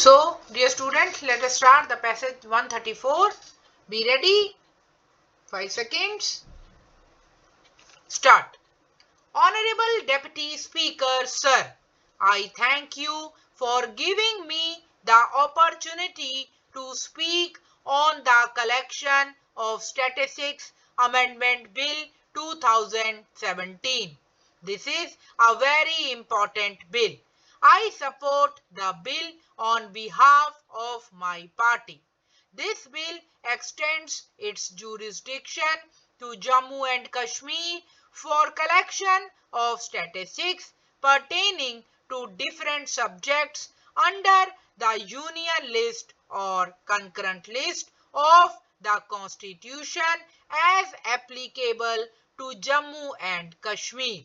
So, dear students, let us start the passage 134. Be ready. 5 seconds. Start. Honorable Deputy Speaker, Sir, I thank you for giving me the opportunity to speak on the Collection of Statistics Amendment Bill 2017. This is a very important bill. I support the bill on behalf of my party. This bill extends its jurisdiction to Jammu and Kashmir for collection of statistics pertaining to different subjects under the Union List or Concurrent List of the Constitution as applicable to Jammu and Kashmir.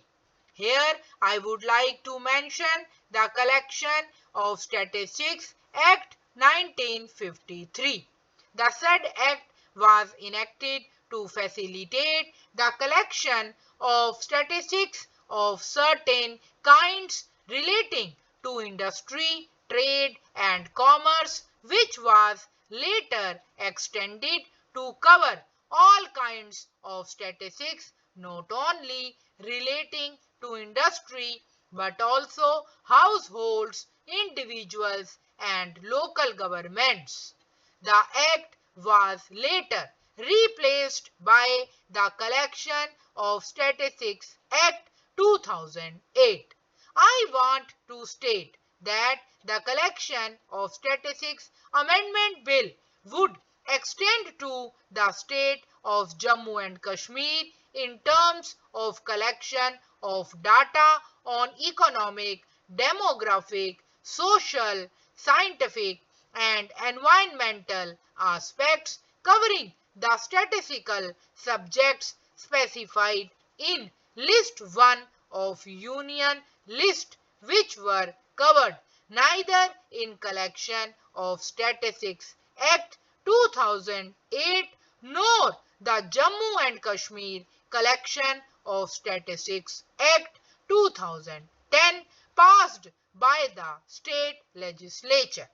Here I would like to mention the Collection of Statistics Act 1953. The said act was enacted to facilitate the collection of statistics of certain kinds relating to industry, trade and commerce, which was later extended to cover all kinds of statistics not only relating to industry but also households, individuals and local governments. The act was later replaced by the Collection of Statistics Act 2008. I want to state that the Collection of Statistics Amendment Bill would extend to the state of Jammu and Kashmir in terms of collection of data on economic, demographic, social, scientific and environmental aspects covering the statistical subjects specified in List 1 of Union List, which were covered neither in Collection of Statistics Act 2008 nor the Jammu and Kashmir Collection of Statistics Act 2010 passed by the state legislature.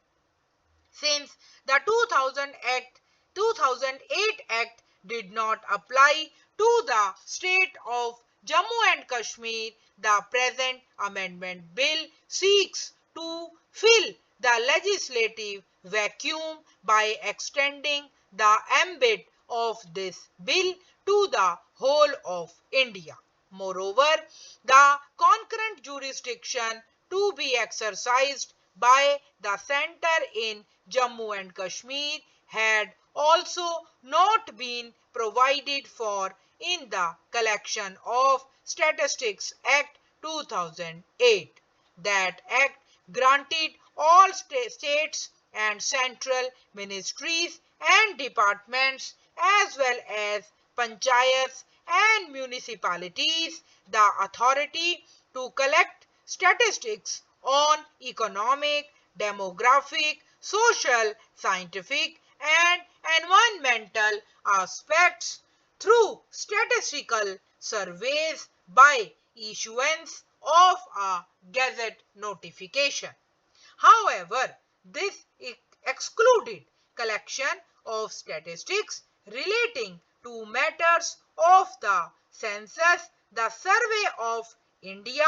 Since the 2008 Act did not apply to the state of Jammu and Kashmir, the present amendment bill seeks to fill the legislative vacuum by extending the ambit of this bill to the whole of India. Moreover, the concurrent jurisdiction to be exercised by the centre in Jammu and Kashmir had also not been provided for in the Collection of Statistics Act 2008. That act granted all states and central ministries and departments as well as panchayats and municipalities the authority to collect statistics on economic, demographic, social, scientific and environmental aspects through statistical surveys by issuance of a gazette notification. However, this excluded collection of statistics relating to matters of the census, the survey of India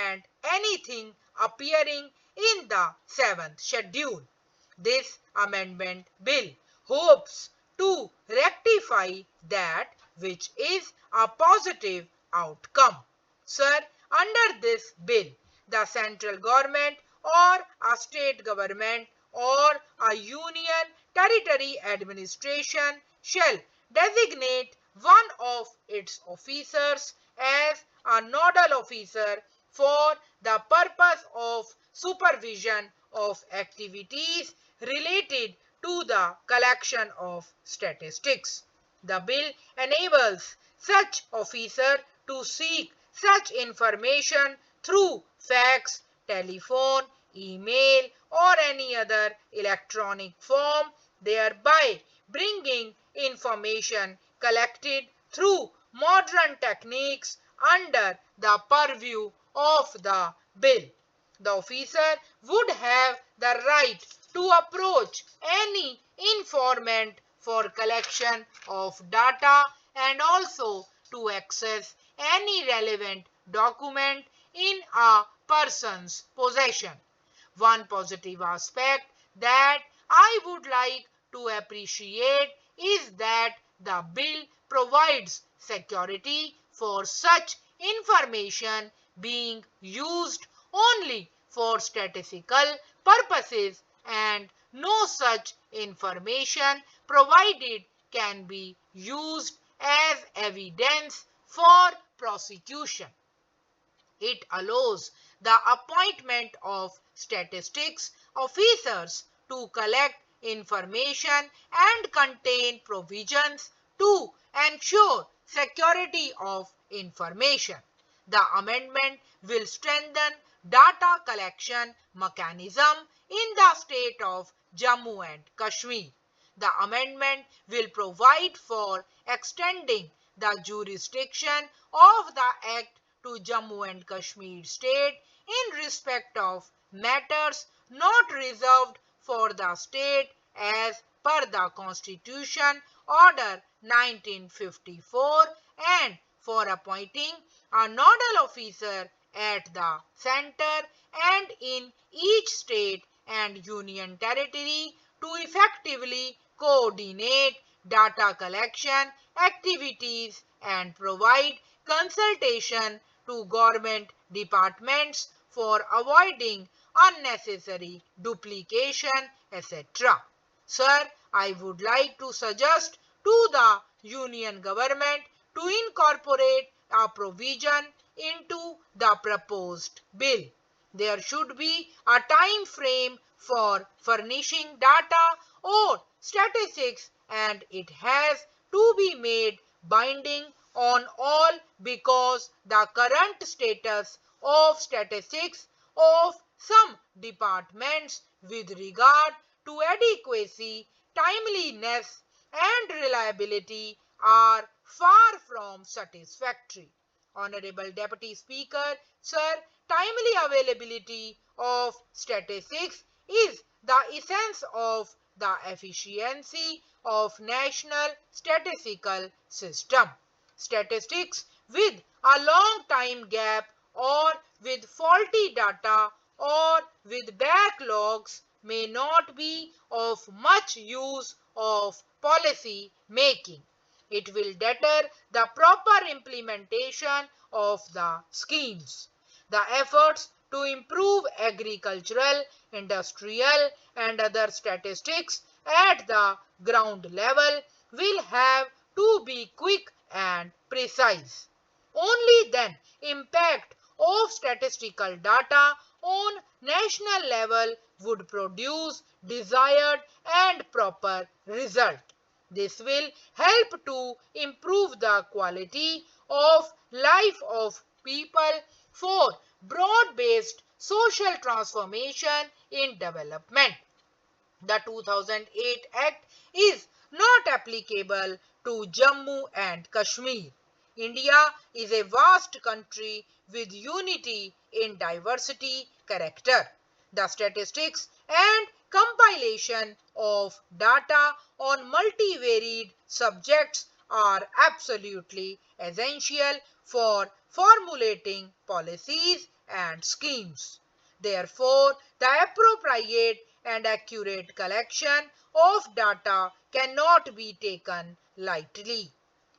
and anything appearing in the 7th schedule. This amendment bill hopes to rectify that, which is a positive outcome. Sir, under this bill, the central government or a state government or a union territory administration shall designate one of its officers as a nodal officer for the purpose of supervision of activities related to the collection of statistics. The bill enables such officer to seek such information through fax, telephone, email or any other electronic form, thereby bringing information collected through modern techniques under the purview of the bill. The officer would have the right to approach any informant for collection of data and also to access any relevant document in a person's possession. One positive aspect that I would like to appreciate is that the bill provides security for such information being used only for statistical purposes, and no such information provided can be used as evidence for prosecution. It allows the appointment of statistics officers to collect information and contain provisions to ensure security of information. The amendment will strengthen data collection mechanism in the state of Jammu and Kashmir. The amendment will provide for extending the jurisdiction of the Act to Jammu and Kashmir state in respect of matters not reserved for the state as per the Constitution Order 1954, and for appointing a nodal officer at the center and in each state and union territory to effectively coordinate data collection activities and provide consultation to government departments for avoiding unnecessary duplication, etc. Sir, I would like to suggest to the union government to incorporate a provision into the proposed bill. There should be a time frame for furnishing data or statistics, and it has to be made binding on all because the current status of statistics of some departments with regard to adequacy, timeliness and reliability are far from satisfactory. Honorable Deputy Speaker, Sir, timely availability of statistics is the essence of the efficiency of national statistical system. Statistics with a long time gap or with faulty data or with backlogs may not be of much use of policy making. It will deter the proper implementation of the schemes. The efforts to improve agricultural, industrial and other statistics at the ground level will have to be quick and precise. Only then impact of statistical data on national level would produce desired and proper result. This will help to improve the quality of life of people for broad-based social transformation in development. The 2008 Act is not applicable to Jammu and Kashmir. India is a vast country with unity in diversity character. The statistics and compilation of data on multivaried subjects are absolutely essential for formulating policies and schemes. Therefore, the appropriate and accurate collection of data cannot be taken lightly.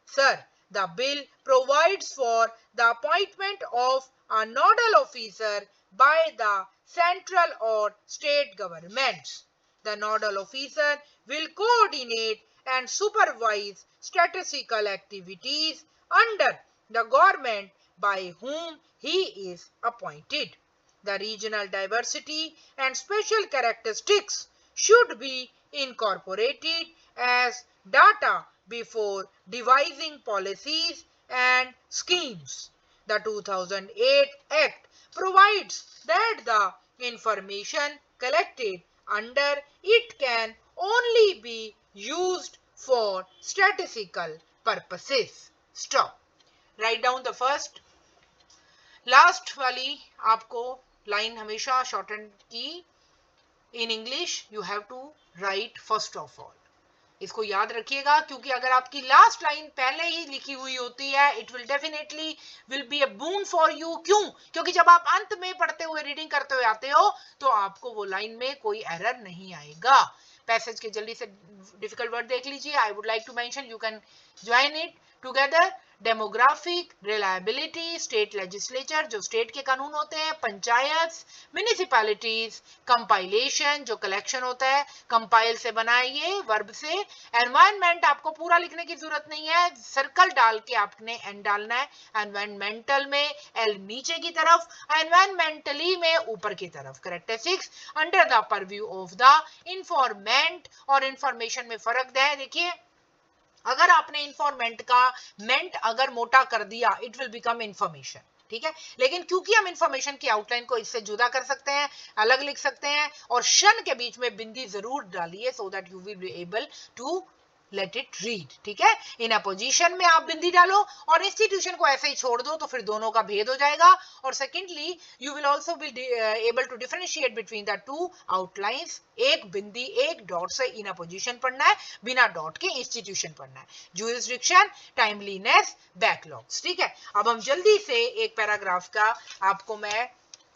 Sir, the bill provides for the appointment of a nodal officer by the central or state governments. The nodal officer will coordinate and supervise statistical activities under the government by whom he is appointed. The regional diversity and special characteristics should be incorporated as data before devising policies and schemes. The 2008 Act provides that the information collected under it can only be used for statistical purposes. Stop. Write down the first. Last वाली आपको line हमेशा shorten की in English you have to write first of all. इसको याद रखिएगा, क्योंकि अगर आपकी लास्ट लाइन पहले ही लिखी हुई होती है it will definitely will be A boon for you. क्यों? क्योंकि जब आप अंत में पढ़ते हुए रीडिंग करते हुए आते हो तो आपको वो लाइन में कोई एरर नहीं आएगा। पैसेज के जल्दी से डिफिकल्ट वर्ड देख लीजिए। I would like to mention, you can join it together. Demographic, reliability, state legislature जो स्टेट के कानून होते हैं, पंचायत, म्यूनिसिपैलिटीज, कंपाइलेशन जो कलेक्शन होता है, कंपाइल से बनाइए वर्ब से। एनवायरनमेंट आपको पूरा लिखने की जरूरत नहीं है, सर्कल डाल के आपने एन डालना है। एनवायरनमेंटल में एल नीचे की तरफ, एनवायरनमेंटली में ऊपर की तरफ। Characteristics under the purview of the इंफॉर्मेंट और इंफॉर्मेशन में फर्क है। देखिए, अगर आपने इंफॉर्मेंट का मेंट अगर मोटा कर दिया इट विल बिकम इंफॉर्मेशन, ठीक है। लेकिन क्योंकि हम इंफॉर्मेशन की आउटलाइन को इससे जुदा कर सकते हैं, अलग लिख सकते हैं, और शन के बीच में बिंदी जरूर डालिए so that you will be able to let it read, ठीक है। इन अपोजिशन में आप बिंदी डालो और इंस्टीट्यूशन को ऐसे ही छोड़ दो तो फिर दोनों का भेद हो जाएगा। और secondly you will also be able to differentiate between the two outlines. एक बिंदी एक डॉट से इन अपोजिशन पढ़ना है, बिना डॉट के इंस्टीट्यूशन पढ़ना है। ज्यूरिसडिक्शन, टाइमलीनेस, बैकलॉग्स, ठीक है। अब हम जल्दी से एक पैराग्राफ का आपको मैं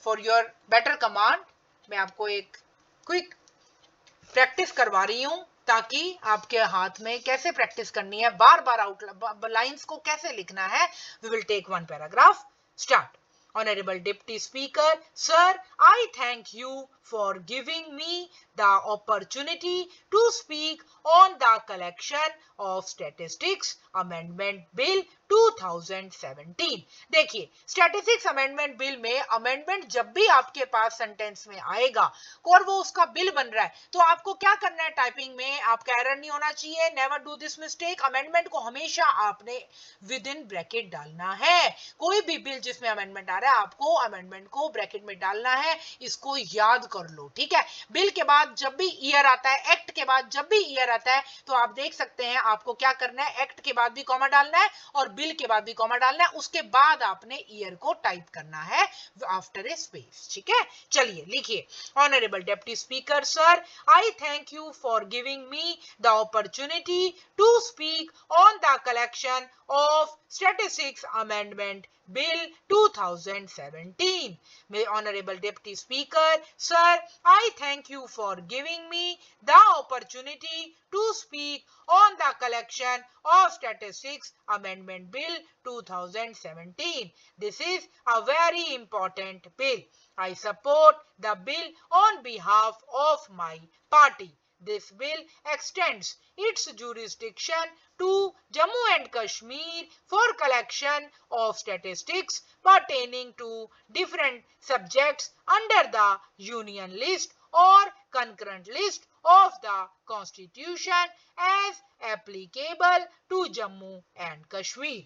फॉर योर बेटर कमांड मैं आपको एक क्विक प्रैक्टिस करवा रही हूं ताकि आपके हाथ में कैसे प्रैक्टिस करनी है, बार बार आउट लाइंस को कैसे लिखना है। We will take one paragraph. Start. Honorable Deputy Speaker, Sir, I thank you for giving me the opportunity to speak on the Collection of Statistics Amendment Bill 2017। देखिए, स्टैटिस्टिक्स अमेंडमेंट बिल में amendment जब भी आपके पास sentence में आएगा और वो उसका बिल बन रहा है तो आपको क्या करना है, टाइपिंग में आपका एरर नहीं होना चाहिए। Never do this mistake. Amendment को हमेशा आपने विद इन ब्रैकेट डालना है। कोई भी बिल जिसमें अमेंडमेंट आ रहा है आपको अमेंडमेंट को ब्रैकेट में डालना है, इसको याद कर लो, ठीक है। बिल के बाद जब भी ईयर आता है, एक्ट के बाद जब भी ईयर आता है तो आप देख सकते हैं आपको क्या करना है, एक्ट के बाद भी कॉमा डालना है और बिल के बाद भी कॉमा डालना है, उसके बाद आपने ईयर को टाइप करना है आफ्टर ए स्पेस, ठीक है। चलिए लिखिए। Honourable deputy speaker sir, I thank you for giving me the opportunity to speak on the collection of Statistics Amendment Bill 2017. May Honorable Deputy Speaker, Sir, I thank you for giving me the opportunity to speak on the Collection of Statistics Amendment Bill 2017. This is a very important bill. I support the bill on behalf of my party. This bill extends its jurisdiction to Jammu and Kashmir for collection of statistics pertaining to different subjects under the Union List or concurrent list of the Constitution as applicable to Jammu and Kashmir.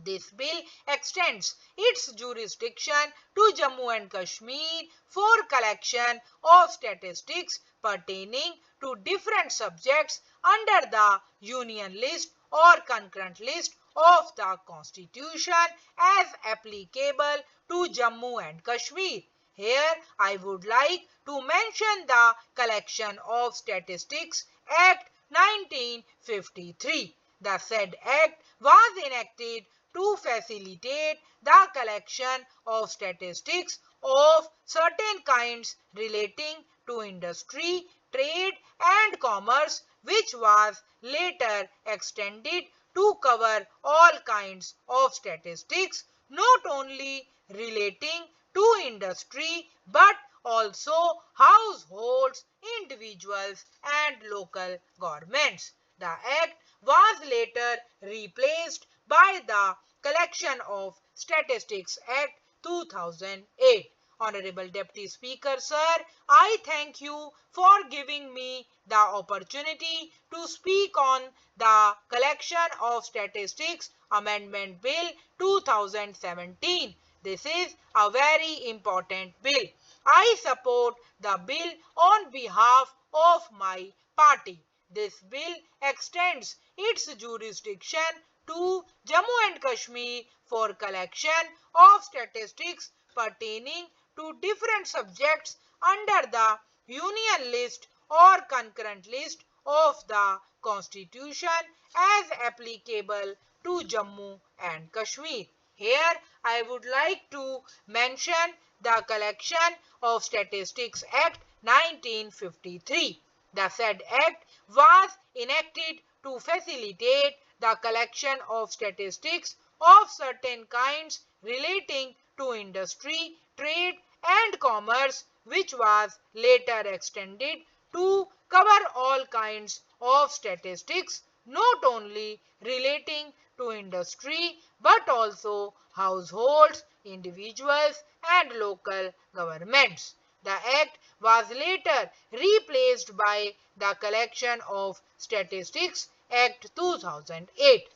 This bill extends its jurisdiction to Jammu and Kashmir for collection of statistics pertaining to different subjects under the Union List or concurrent list of the Constitution as applicable to Jammu and Kashmir. Here I would like to mention the Collection of Statistics Act 1953. The said act was enacted to facilitate the collection of statistics of certain kinds relating to industry, trade and commerce, which was later extended to cover all kinds of statistics, not only relating to industry but also households, individuals and local governments. The act was later replaced by the Collection of Statistics Act 2008. Honorable Deputy Speaker, Sir, I thank you for giving me the opportunity to speak on the Collection of Statistics Amendment Bill 2017. This is a very important bill. I support the bill on behalf of my party. This bill extends its jurisdiction to Jammu and Kashmir for collection of statistics pertaining to different subjects under the union list or concurrent list of the Constitution as applicable to Jammu and Kashmir. Here I would like to mention the Collection of Statistics Act 1953. The said act was enacted to facilitate the collection of statistics of certain kinds relating to industry, trade and commerce, which was later extended to cover all kinds of statistics not only relating to industry but also households, individuals and local governments. The act was later replaced by the Collection of Statistics Act 2008.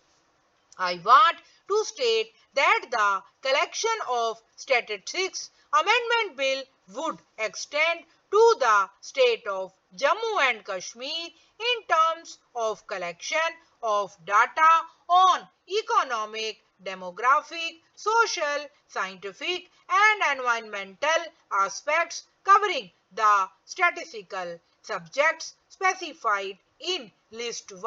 I want to state that the Collection of Statistics Amendment Bill would extend to the state of Jammu and Kashmir in terms of collection of data on economic, demographic, social, scientific and environmental aspects covering the statistical subjects specified in List 1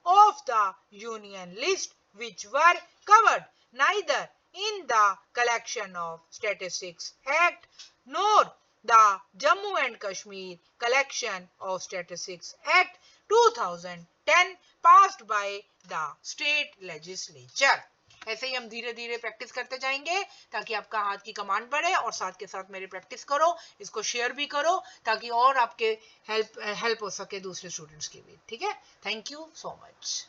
of the Union List, which were covered neither in the Collection of Statistics Act nor the Jammu and Kashmir Collection of Statistics Act 2010 passed by the state legislature. ऐसे ही हम धीरे धीरे practice करते जाएंगे ताकि आपका हाथ की कमांड बढ़े और साथ के साथ मेरी प्रैक्टिस करो, इसको शेयर भी करो ताकि और आपके हेल्प हो सके दूसरे स्टूडेंट्स की भी. ठीक है. Thank you so much.